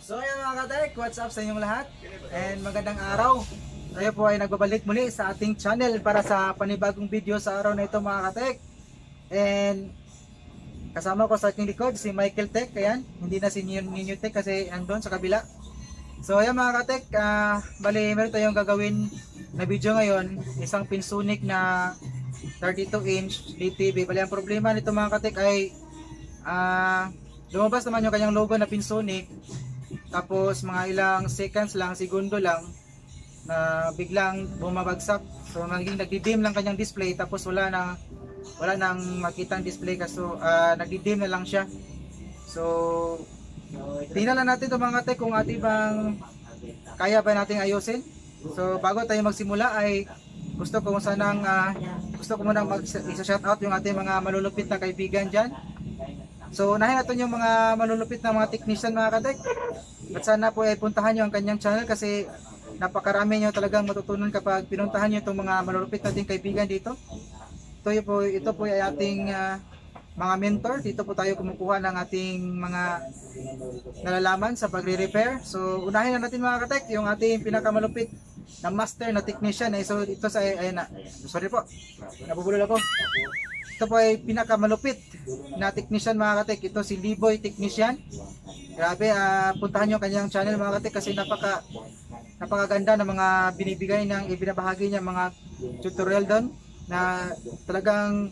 So yan mga katek, what's up sa inyong lahat? And magandang araw. Tayo po ay nagbabalik muli sa ating channel para sa panibagong video sa araw na ito mga katek. And kasama ko sa aking likod si Michael Tech. Ayan, hindi na si Ninyo Tech kasi andun sa kabila. So ayan mga katek, bali meron tayong gagawin na video ngayon. Isang Pinsonic na 32-inch DTV. Bali ang problema nito mga katek ay lumabas naman yung kanyang logo na Pinsonic. Tapos mga ilang seconds lang, segundo lang na biglang bumabagsak. So nagdi-dim lang kanyang display, tapos wala nang makitang display kasi nagdi-dim na lang siya. So tingnan lang natin 'to mga kate kung ating bang kaya ba nating ayusin. So bago tayo magsimula ay gusto ko munang mag-shoutout yung ating mga malulupit na kaibigan diyan. So unahin natin yung mga malulupit na mga technician mga katek. At sana po ay puntahan nyo ang kanyang channel kasi napakarami nyo talagang matutunan kapag pinuntahan nyo itong mga malulupit nating kaibigan dito. Ito po ay ating mga mentor. Dito po tayo kumukuha ng ating mga nalalaman sa pagre-repair. So unahin na natin mga katek yung ating pinakamalupit na master na technician. So ito sa sorry po, nabubulol ako. Ito po ay pinakamalupit na technician mga katek. Ito si Liboy Technician. Grabe, puntahan nyo kanyang channel mga katek kasi napakaganda ng mga binibigay ng ibinabahagi niya mga tutorial doon na talagang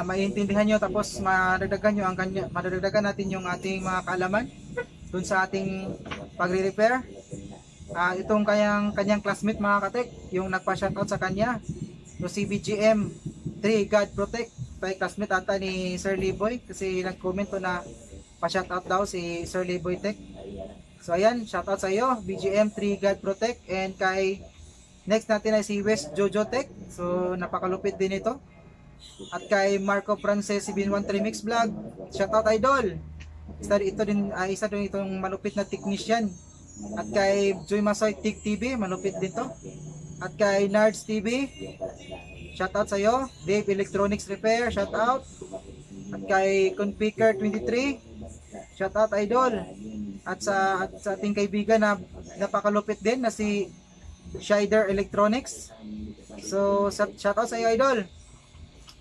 maiintindihan nyo, tapos madadagdagan natin yung ating mga kaalaman doon sa ating pagre-repair. Itong kanyang classmate mga katek, yung nagpa-shoutout sa kanya, yung CBGM 3 God Protect, by classmate ata ni Sir Liboy kasi nag-comment to na pa-shoutout daw si Sir Liboy Tech. So ayan, shoutout sa iyo BGM 3 God Protect. And kay next natin ay si West Jojo Tech, so napakalupit din ito. At kay Marco Frances 713 Mix Vlog, shoutout idol. Isa din itong malupit na technician. At kay Joy Masoy Tech TV, malupit din to. At kay Nards TV, shoutout sa iyo. Dave Electronics Repair, shoutout. At kay Conpicker 23, shoutout idol. At sa ating kaibigan na napakalupit din na si Shider Electronics. So shoutout sa iyo idol.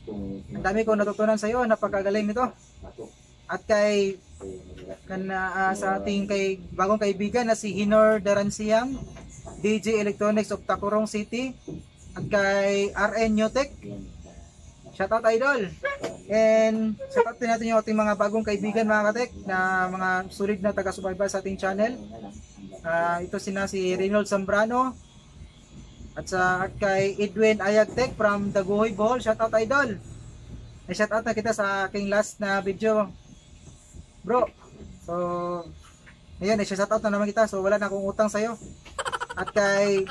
Ang dami kong natutunan sa iyo, napakagaling nito. At kay sa ating bagong kaibigan na si Hinor Daransiam, DJ Electronics of Tacorong City. At kay RN Newtech, shoutout idol. And shoutout din natin yung ating mga bagong kaibigan mga katek na mga sulit na taga-subaybay sa ating channel. Ito si Reynold Zambrano. At kay Edwin Ayagtech from Daguhoy, Bohol, shoutout idol. Shoutout na kita sa aking last na video, bro. So ayun, shoutout na naman kita, so wala na akong utang sa'yo. At kay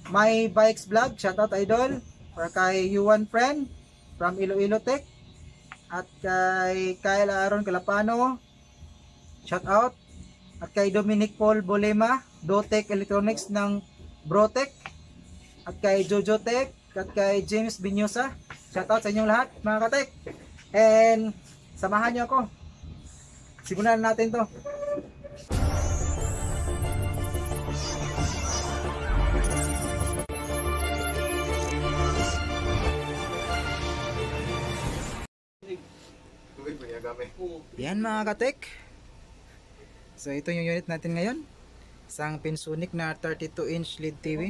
My Bikes Vlog, shoutout idol. Or kay Yuan Friend from Iloilo Tech. At kay Kyle Aaron Calapano, shoutout. At kay Dominic Paul Bolema, Dotech Electronics ng Brotech. At kay Jojo Tech. At kay James Binyosa, shoutout sa inyong lahat mga katek. And samahan nyo ako, simulan natin to. Yan mga katek. So ito yung unit natin ngayon, isang Pinsonic na 32-inch LED TV.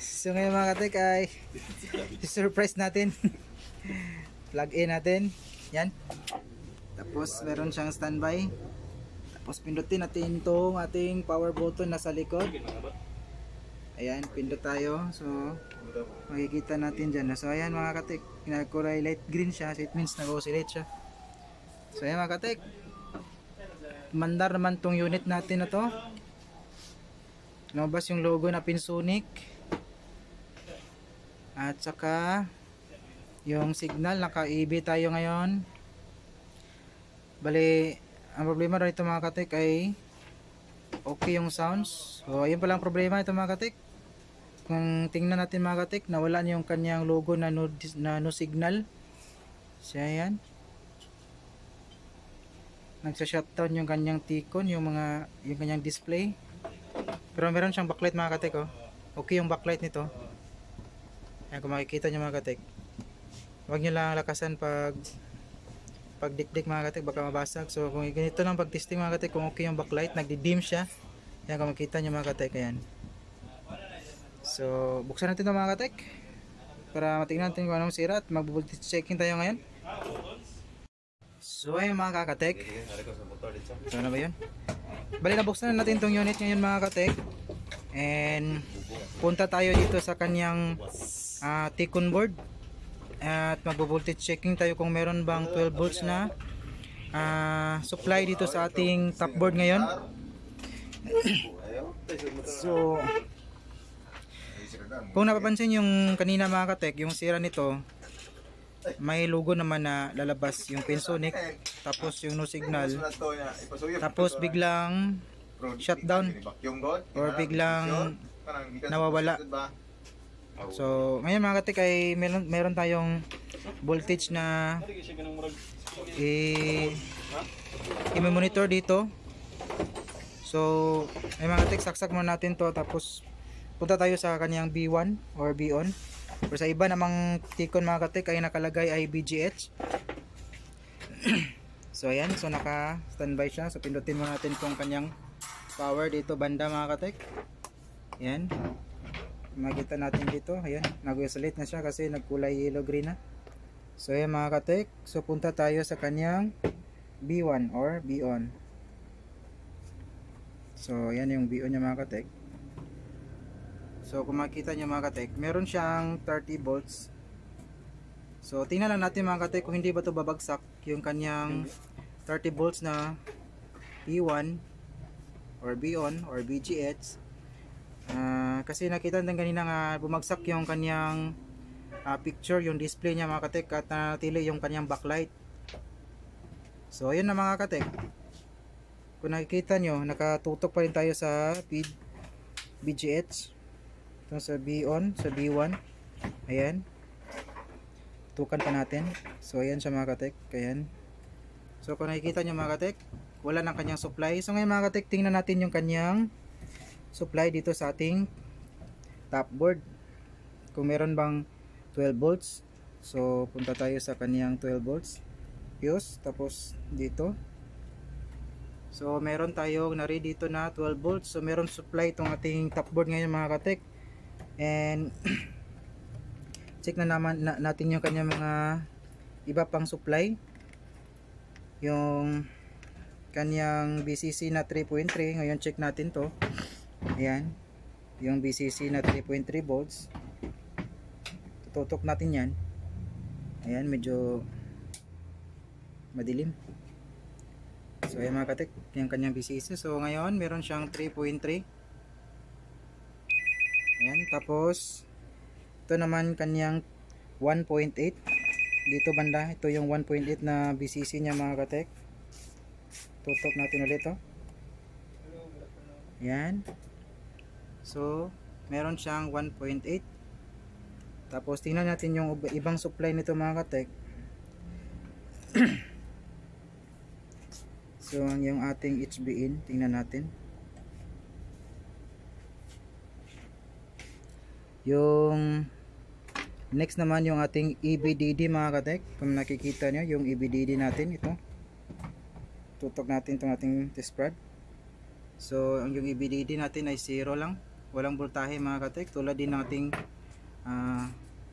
So ngayon mga katek ay surprise natin. Plug in natin. Yan. Tapos meron siyang standby. Tapos pindutin natin itong ating power button nasa likod. Ayan, pindot tayo. So makikita natin dyan. So ayan mga katek, kulay light green siya. So it means nag-oscillate siya. So ayan mga katek, mandar naman tong unit natin na to. Lumabas yung logo na Pinsonic. At saka yung signal, naka-EB tayo ngayon. Bali, ang problema rin ito mga katek ay okay yung sounds. So ayun pala ang problema ito mga katek. Kung tingnan natin mga katek, nawala yung kanyang logo na no signal. So ayan. nagsa-shutdown yung kanyang Tikon, yung kanyang display. Pero meron siyang backlight mga katek, oh. Okay yung backlight nito. Ayan, kung makikita nyo mga katek. Huwag nyo lang lakasan pag dikdik mga katek, baka mabasag. So kung ganito lang pag testing mga katek, kung okay yung backlight, nagdi-dim siya. Ayan, kung makikita nyo mga katek, ayan. So buksan natin ito mga katek para matingnan natin kung anong sira at mag-voltage checking tayo ngayon. So ayun mga kakatek. So ano ba yun? Bali nabuksan na natin itong unit ngayon mga katek. And punta tayo dito sa kanyang Tikon board. At mag-voltage checking tayo kung meron bang 12 volts na supply dito sa ating top board ngayon. So kung napapansin yung kanina mga katek, yung sira nito, may logo naman na lalabas yung Pensonic, tapos yung no signal, tapos biglang shutdown or biglang nawawala. So ngayon mga katek ay meron tayong voltage na i-monitor dito. So ay mga katek, saksak muna natin to, tapos punta tayo sa kanyang B1 or B-on. Pero sa iba namang Tikon mga katek ay nakalagay ay BGH. So ayan, so naka standby siya. So pindutin muna natin kung kanyang power dito banda mga katek. Ayan, makita natin dito, ayan, nag-isolate na siya kasi nagkulay yellow green na. So ayan mga katek, so punta tayo sa kanyang B1 or B-on. So ayan yung B-on niya mga katek. So kung makita nyo mga katek, meron siyang 30 volts. So tingnan lang natin mga katek kung hindi ba ito babagsak yung kanyang 30 volts na P1 or B-on or BGH. Kasi nakita natin kanina nga bumagsak yung kanyang picture, yung display niya mga katek, at nanatili yung kanyang backlight. So ayun na mga katek, kung nakikita nyo, nakatutok pa rin tayo sa BGH. Ito sa B-on, sa B1. Ayan, tukan pa natin. So ayan siya mga katek, ayan. So kung nakikita nyo mga katek, wala ng kanyang supply. So ngayon mga katek, tingnan natin yung kanyang supply dito sa ating top board, kung meron bang 12 volts. So punta tayo sa kanyang 12 volts fuse, tapos dito, so meron tayong nari dito na 12 volts. So meron supply itong ating top board ngayon mga katek. And check na naman natin yung kanyang mga iba pang supply. Yung kanyang BCC na 3.3, ngayon check natin to. Ayan, yung BCC na 3.3 volts. Tututok natin yan. Ayan, medyo madilim. So ayan mga katek, yung kanyang BCC. So ngayon meron siyang 3.3. Ayan, tapos ito naman kanyang 1.8 dito banda. Ito yung 1.8 na BCC niya mga katek. Tutok natin ulit to. Ayan. So meron siyang 1.8. Tapos tingnan natin yung ibang supply nito mga katek. So yung ating HB-in, tingnan natin. Yung next naman yung ating EBDD mga katek. Kung nakikita nyo yung EBDD natin, ito tutok natin itong ating test prod. So yung EBDD natin ay 0 lang, walang voltahe mga katek, tulad din ng ating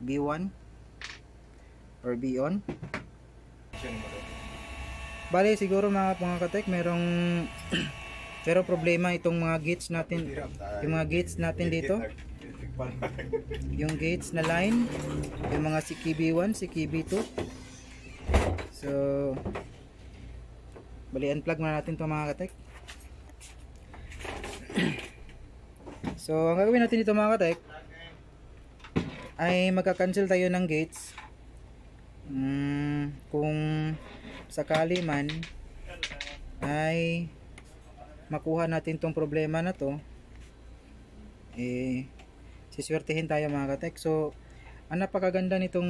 B1 or B-on. Bali siguro mga katek, merong problema itong mga gates natin, yung mga gates natin dito, yung gates na line, yung mga CKB1, CKB2. So bali unplug muna natin ito mga katek. So ang gagawin natin dito mga katek ay magka-cancel tayo ng gates. Kung sakali man ay makuha natin tong problema na to, siswertehin tayo mga katek. So ang napakaganda nitong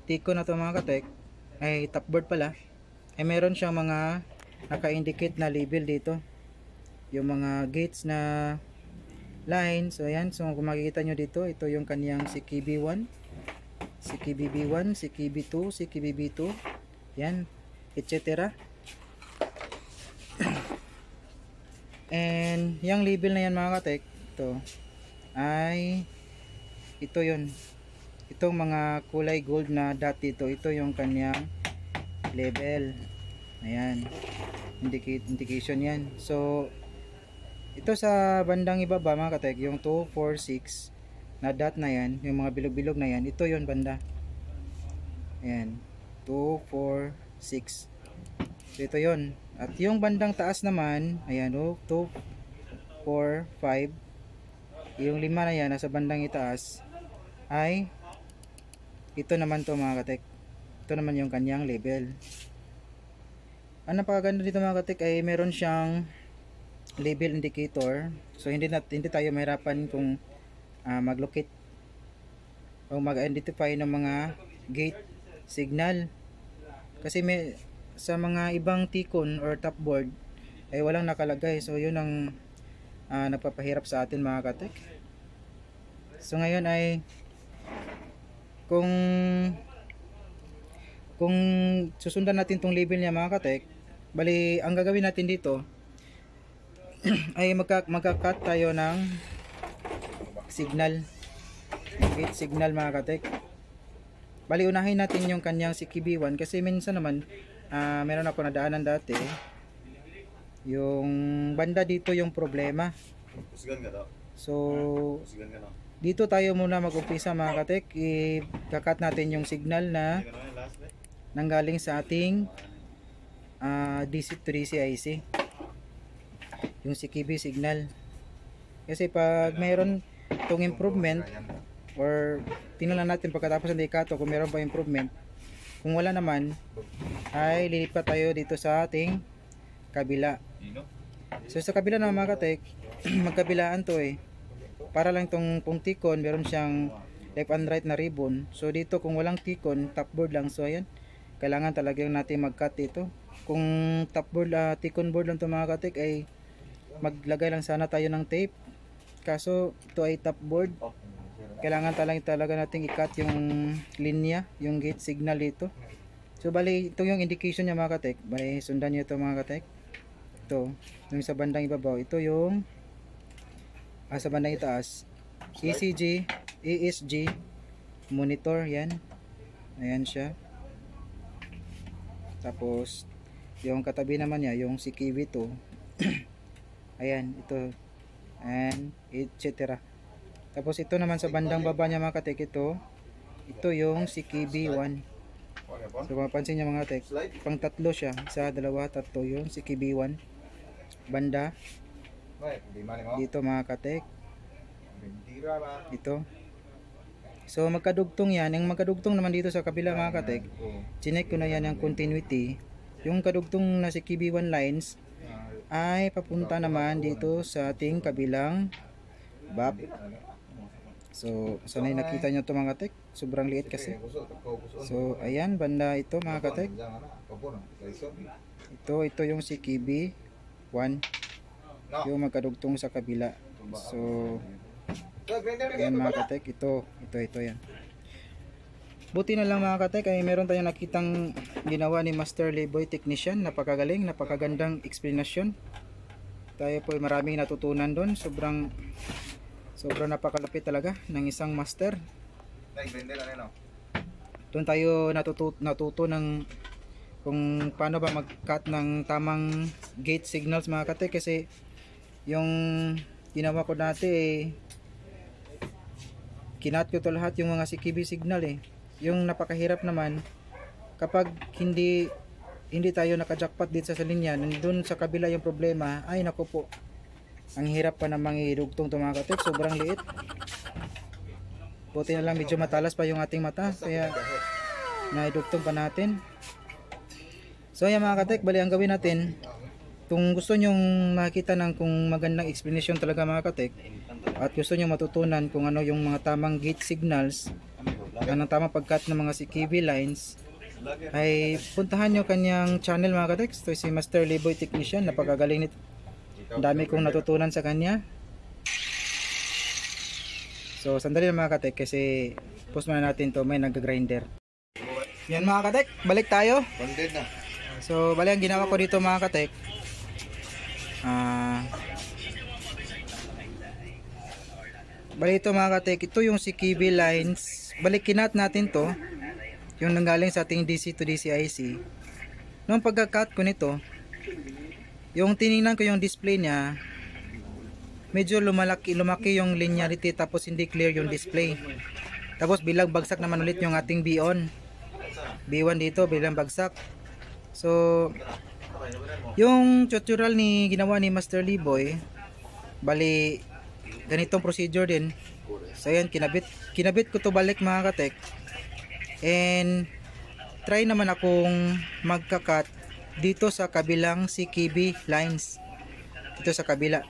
Tikon na to mga katek, ay top board pala, ay meron siyang mga naka-indicate na label dito. Yung mga gates na line. So ayan, so kung makikita nyo dito, ito yung kaniyang CKB1, CKBB1, CKB2, CKBB2, yan, etc. And yung label na yan mga katek, ito yun, itong mga kulay gold na dot dito, ito yung kanyang label. Ayan, indication yan. So ito sa bandang ibaba mga katek, yung 2, 4, 6 na dot na yan, yung mga bilog-bilog na yan, ito yun banda. Ayan, 2, 4, 6. So ito yun. At yung bandang taas naman, ayan, 2, 4, 5. Yung 5 na yan, nasa bandang itaas, ay ito naman to mga katek. Ito naman yung kanyang label. Ang napakaganda dito mga katek ay meron siyang label indicator. So hindi tayo mahirapan kung mag-locate o mag-identify ng mga gate signal. Kasi sa mga ibang T-con or top board ay walang nakalagay. So yun ang nagpapahirap sa atin mga katek. So ngayon ay kung susundan natin tong label niya mga katek, bali ang gagawin natin dito ay magka-cut tayo ng signal, gate signal mga katek. Bali unahin natin yung kanyang CKB1 kasi minsan naman meron ako nadaanan dati, yung banda dito yung problema. So dito tayo muna mag-umpisa mga katek. I-cut natin yung signal na nanggaling sa ating DC to DC IC, yung CKB signal. Kasi pag mayroon itong improvement or tingnan lang natin pagkatapos ng ikato kung meron pa improvement, kung wala naman ay lilipat tayo dito sa ating kabila. So sa kabila naman mga katek, magkabilaan to para lang itong T-con meron siyang left and right na ribbon. So dito kung walang T-con, top board lang, so ayan, kailangan talagang natin mag-cut dito. Kung top board, T-con board lang ito mga katek, ay maglagay lang sana tayo ng tape. Kaso ito ay top board, kailangan talaga natin i-cut yung linya, yung gate signal dito. So bali ito yung indication niya mga katek. Bali sundan niyo ito mga katek. Ito yung sa bandang ibabaw, ito yung sa bandang itaas, ECG, ESG monitor, yan, ayan siya. Tapos yung katabi naman niya yung CKB2 ayan, ito, and etc. Tapos ito naman sa bandang baba niya mga katek, ito yung CKB1. So mapansin niyo mga katek, pang tatlo siya, 1, 2, 3 yung CKB1 banda dito mga katek, ito. So magkadugtong yan. Yung magkadugtong naman dito sa kabila mga katek, chinek ko na yan yung continuity. Yung kadugtong na CKB1 lines ay papunta naman dito sa ating kabilang BAP. So sanay nakita nyo ito mga katek, sobrang liit kasi. So ayan, banda ito mga katek, ito yung CKB1, yung magkadugtong sa kabila. So ayan mga katek, ito yan. Buti na lang mga katek ay meron tayong nakitang ginawa ni Master Leboy Technician. Napakagaling, napakagandang explanation. Tayo po ay maraming natutunan doon. Sobrang napakalapit talaga ng isang master. Doon tayo natuto ng kung paano ba mag-cut ng tamang gate signals mga katek. Kasi yung ginawa ko dati kinat ko to lahat yung mga CKB signal Yung napakahirap naman kapag hindi tayo naka-jackpot dito sa linya, nandun sa kabila yung problema, ay naku po, ang hirap pa namang idugtong to mga katek, sobrang liit. Buti na lang medyo matalas pa yung ating mata, kaya naidugtong pa natin. So ayan mga katek, bali ang gawin natin, kung gusto nyong makita ng kung magandang explanation talaga mga katek, at gusto nyo matutunan kung ano yung mga tamang gate signals, anong tamang pag-cut ng mga CKB lines, ay puntahan nyo kanyang channel mga katex. Ito si Master Liboy Technician, napakagaling nito. Ang dami kong natutunan sa kanya. So sandali lang mga katek, kasi post muna natin to, may nag-grinder. Yan mga katek, balik tayo. So bali ang ginawa ko dito mga katek, bali ito mga katek, ito yung CKB lines. Balik kinat natin to, yung nanggaling sa ating DC to DC IC. Nung pagka-cut ko nito, yung tiningnan ko yung display niya, medyo lumaki yung linearity, tapos hindi clear yung display. Tapos bilang bagsak naman ulit yung ating B-on. B1 dito bilang bagsak. So yung tutorial ni ginawa ni Master Liboy, bali ganitong procedure din. So ayan, kinabit ko to balik mga katek. And try naman akong magka-cut dito sa kabilang CKB lines, dito sa kabila.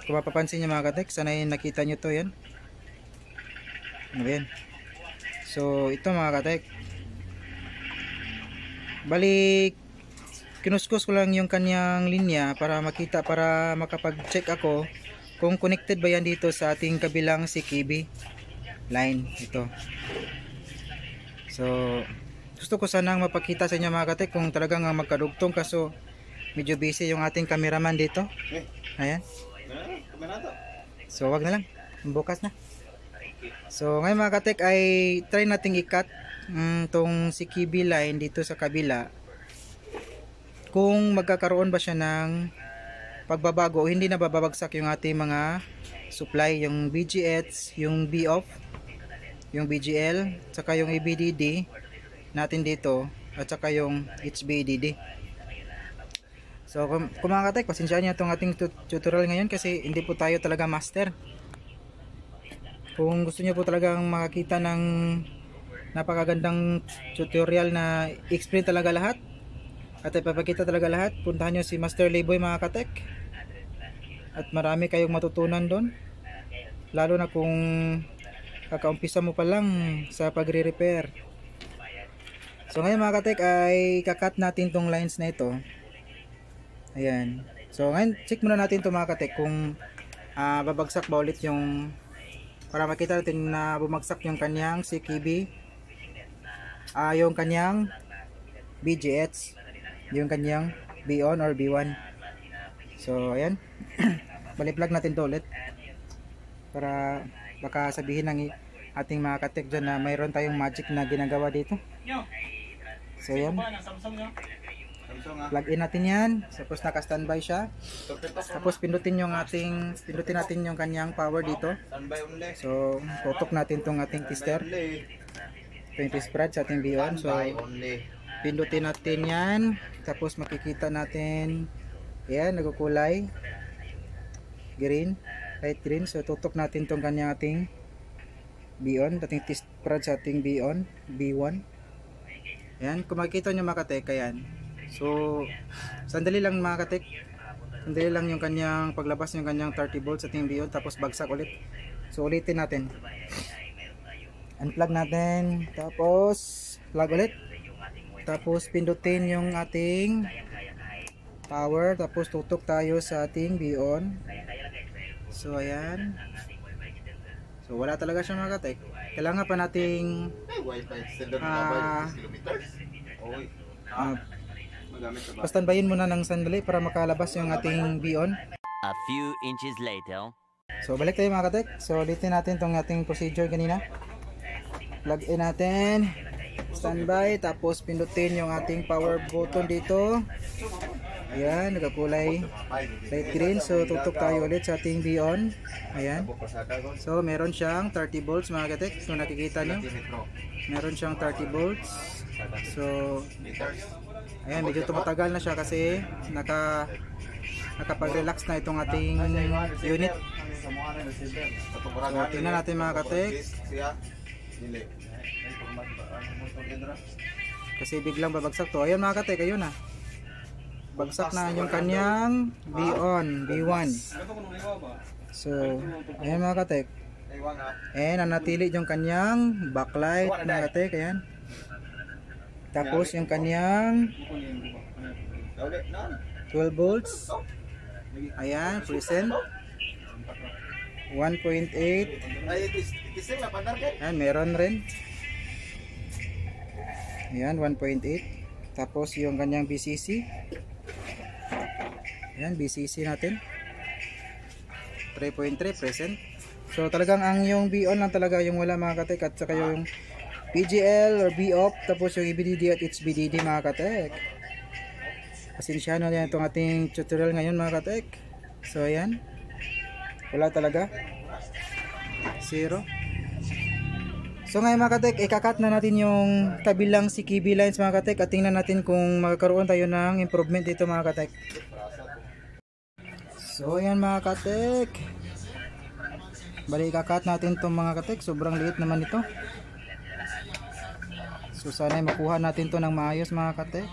Kung mapapansin nyo mga katek, sana nakita nyo to, yan. Ayan. So ito mga katek, balik kinuskus ko lang yung kanyang linya para makita, para makapag-check ako kung connected ba yan dito sa ating kabilang CKB line. Ito. So gusto ko sanang mapakita sa inyo mga katek kung talagang magkadugtong, kaso medyo busy yung ating cameraman dito. Ayan. So wag na lang, bukas na. So ngayon mga katek ay try nating i-cut tong CKB line dito sa kabila, kung magkakaroon ba siya ng pagbabago o hindi na bababagsak yung ating mga supply, yung BGH, yung B-off, yung BGL, saka yung ABDD natin dito, at saka yung HBDD. So kung mga katek, pasensyaan nyo itong ating tutorial ngayon kasi hindi po tayo talaga master. Kung gusto nyo po talagang makakita ng napakagandang tutorial na explain talaga lahat at ipapakita talaga lahat, puntahan nyo si Master Liboy mga katek, at marami kayong matutunan doon, lalo na kung kakaumpisa mo pa lang sa pagre-repair. So ngayon mga katek ay kakat natin tong lines na ito. Ayan. So ngayon check muna natin to mga katek kung babagsak ba ulit yung, para makita natin na bumagsak yung kanyang CKB, yung kanyang BGH, yung kanyang B-on or B1. So ayan. Bali-plug natin to ulit para baka sabihin ng ating mga katek dyan na mayroon tayong magic na ginagawa dito. So ayan, plug in natin yan, tapos naka standby siya, tapos pindutin natin yung kanyang power dito. So tutok natin tong ating tester, 20 spread sa ating B-on. So pindutin natin yan, tapos makikita natin yan, nagkukulay green, light green. So tutok natin tong kanyang ating B-on, ating test spread sa ating B-on, B1. Yan, kung makikita nyo mga katek, ayan. So sandali lang mga katek, sandali lang yung kanyang paglabas yung kanyang 30 volts sa ating B-on, tapos bagsak ulit. So ulitin natin, unplug natin, tapos plug ulit, tapos pindutin yung ating power, tapos tutok tayo sa ating B-on. So ayan, so wala talaga siya mga katek. Kailangan pa nating pastanbayin muna ng sandali para makalabas yung ating B-on. A few inches later. So balik tayo mga katek. So ulitin natin tong ating procedure kanina. Plug in natin, standby, tapos pindutin yung ating power button dito. Ayan, nagkakulay light green. So tutok tayo ulit sa ating B-on. Ayan. So meron siyang 30 volts mga katek. So nakikita nyo, meron siyang 30 volts. So ayan, medyo tumatagal na siya kasi nakapag-relax na itong ating unit. So tingnan natin mga katek, kasi biglang babagsak to. Ayan mga katek, ayun na, bagsak na yung kanyang B-on, B1. So ayan mga katek, and nanatili yung kanyang backlight mga katek. Ayan, Tapos yung kanyang 12 volts. Ayan, present. 1.8. Ayan, meron rin. Ayan, 1.8. Tapos yung kanyang BCC. Ayan, BCC natin. 3.3 present. So talagang ang yung B-on lang talaga yung wala mga katek, at saka yung PGL or B-off, tapos yung EBDD at HBDD mga katek. Pasensya na yan itong ating tutorial ngayon mga katek. So ayan, wala talaga, 0. So ngayon mga katek, ikakat na natin yung kabilang CKB lines mga katek, at tingnan natin kung magkakaroon tayo ng improvement dito mga katek. So ayan mga katek, bali ikakat natin itong mga katek, sobrang liit naman ito. So sana makuha natin to ng maayos mga katek.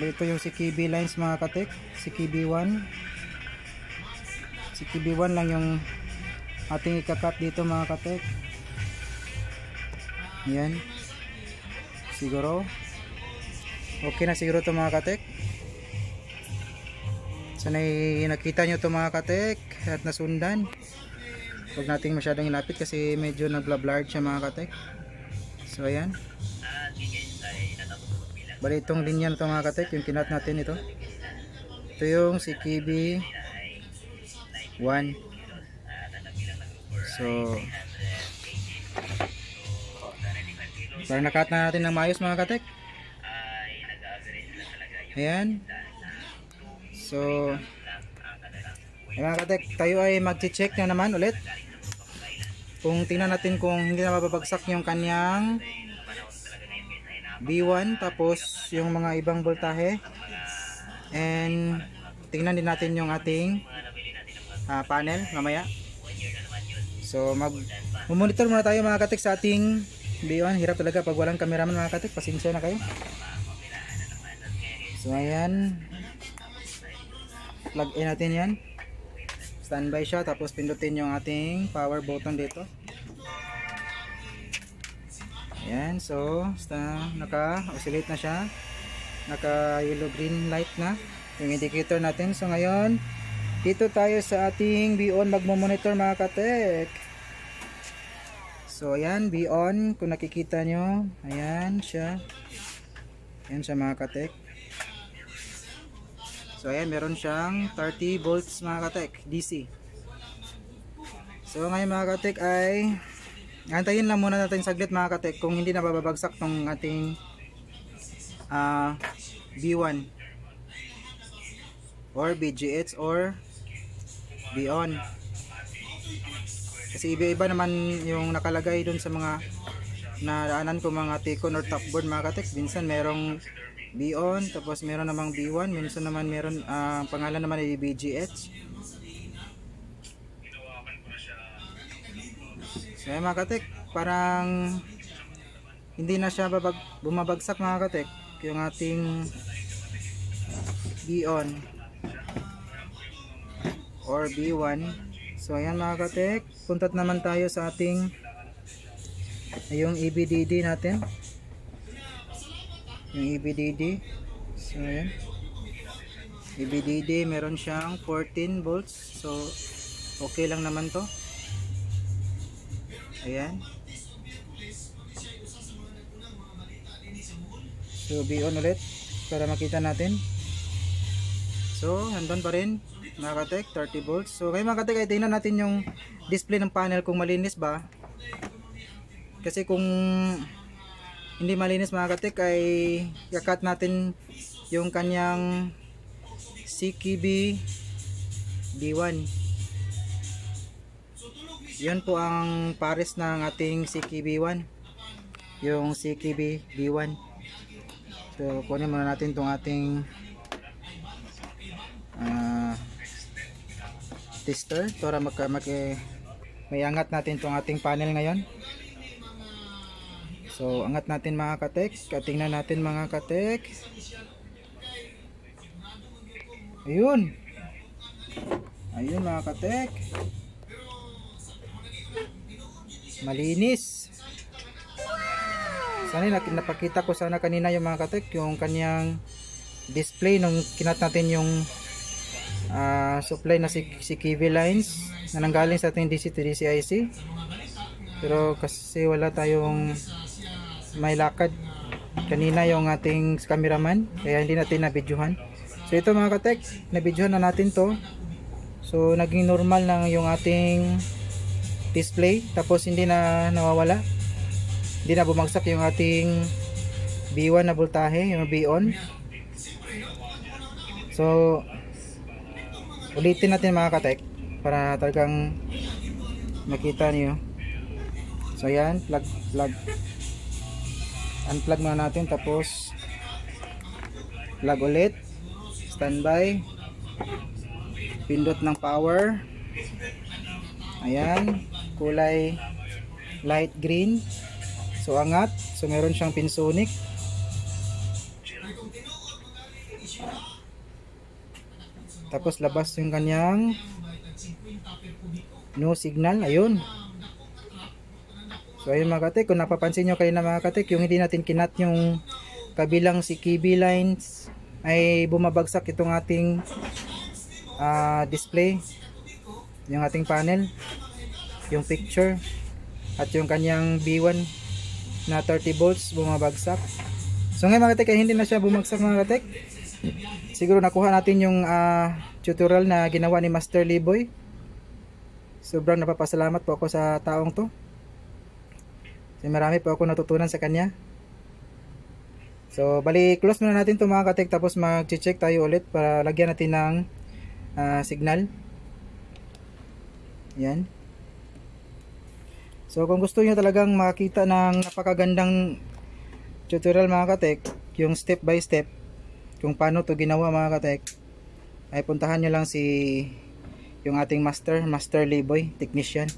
Ito yung CKB lines mga katek, CKB1 lang yung ating ikakat dito mga katek. Yan, siguro okay na siguro to mga katek. Sana'y nakita nyo to mga katek at nasundan. Huwag nating masyadong ilapit kasi medyo nagblurred siya mga katek. So ayan, bali itong linya na ito mga katek, yung kinat natin ito. Ito yung CKB 1. So para nakat na natin ng maayos mga katek. Ayan. So ayan mga katek, tayo ay mag-check na naman ulit. Kung tingnan natin kung hindi na mababagsak yung kanyang B1, tapos yung mga ibang voltahe, and tingnan din natin yung ating panel mamaya. So monitor muna tayo mga katek sa ating B1. Hirap talaga pag walang cameraman mga katek, pasensya na kayo. So ayan, plug in natin yan, standby siya, tapos pindutin yung ating power button dito. Ayan, so naka-oscillate na siya, naka yellow green light na yung indicator natin. So ngayon dito tayo sa ating B-on magmo-monitor mga katek. So ayan, B-on, kung nakikita nyo, ayan siya, ayan siya mga katek. So ayan, meron siyang 30 volts mga katek, DC. So ngayon mga katek ay antayin lang muna natin saglit mga katek kung hindi na babagsak tong ating B1 or BGH or B-on. Kasi iba-iba naman yung nakalagay dun sa mga nadaanan ko mga T-con or top board mga katek. Minsan merong B-on, tapos meron namang B1, minsan naman meron pangalan naman ay BGH. So ayan mga katek, parang hindi na siya bumabagsak mga katek yung ating B-on or B1. So ayan mga katek, puntat naman tayo sa ating yung EBDD natin, yung EBDD. So ayan, EBDD meron siyang 14 volts, so okay lang naman to. Ayan, so B-on ulit para makita natin. So nandun pa rin mga katek, 30 volts. So ngayon mga katek ay tingnan natin yung display ng panel kung malinis ba. Kasi kung hindi malinis mga katek ay kakat natin yung kanyang CKB B1. Yan po ang pares ng ating CKB1, yung CKB B1. So kunin muna natin itong ating tester para may angat natin itong ating panel ngayon. So angat natin mga katek, tingnan natin mga katek. Ayun, Ayun mga katek. Malinis. Sana napakita ko sana kanina yung mga katek, yung kanyang display nung kinat natin yung supply na si KV lines na nanggaling sa ating DC to DCIC. Pero kasi wala tayong may lakad kanina yung ating cameraman, kaya hindi natin na-videohan. So ito mga katek, na-videohan na natin to. So naging normal lang yung ating display, tapos hindi na nawawala, hindi na bumagsak yung ating B1 na voltahe, yung B-on. So ulitin natin mga katek para talagang makita niyo. So yan, plug unplug muna natin, tapos plug ulit, standby, pindot ng power. Ayan, kulay light green, so angat, so meron siyang pinsonic. Tapos labas yung kanyang no signal, ayun. So ayun mga katek, kung napapansin nyo kayo na mga katek, yung hindi natin kinat yung kabilang si KB lines, ay bumabagsak itong ating display, yung ating panel, yung picture, at yung kanyang B1 na 30 volts bumabagsak. So ngayon mga katek, ay hindi na siya bumagsak mga katek. Siguro nakuha natin yung tutorial na ginawa ni Master Liboy. Sobrang napapasalamat po ako sa taong to. Kasi marami po ako natutunan sa kanya. So bali close muna natin to mga katek, tapos mag-check tayo ulit para lagyan natin ng signal. Yan. So kung gusto niyo talagang makita ng napakagandang tutorial mga katek, yung step by step kung paano to ginawa mga katek, ay puntahan nyo lang yung ating Master Liboy technician.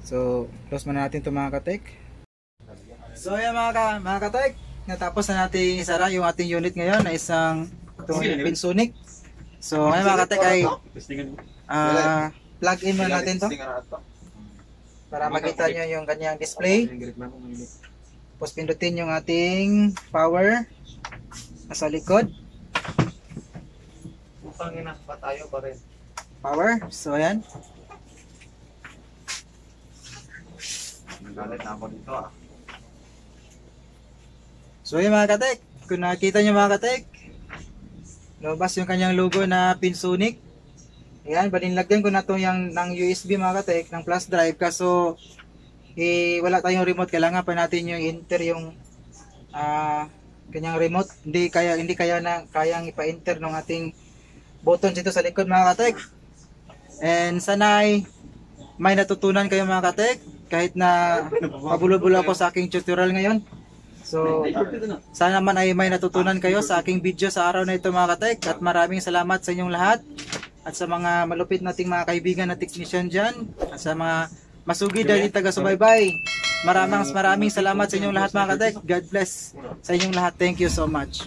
So close muna natin to mga katek. So ayan mga katek, natapos na natin isara yung ating unit ngayon na isang pinsonic. So ngayon mga katek ay plug in muna natin to para makita nyo yung kanyang display. Tapos pindutin yung ating power nasa likod. Power. So ayan. Nagalit na ako dito So yun mga katek, kung nakita nyo mga katek, lumabas yung kanyang logo na pinsonic. Ayan, balinlagyan ko na to yung ng USB mga katek, ng flash drive, kaso wala tayong remote, kailangan pa natin yung enter yung kanyang remote. Hindi kayang ipa-enter ng ating button dito sa likod mga katek. And sanay may natutunan kayo mga katek, kahit na pabulo-bulo ako sa aking tutorial ngayon. So sana naman ay may natutunan kayo sa aking video sa araw na ito mga katek, at maraming salamat sa inyong lahat, at sa mga malupit nating mga kaibigan na technician dyan, at sa mga masugid dahil taga-subaybay. Maraming salamat sa inyong lahat mga katek. God bless sa inyong lahat. Thank you so much.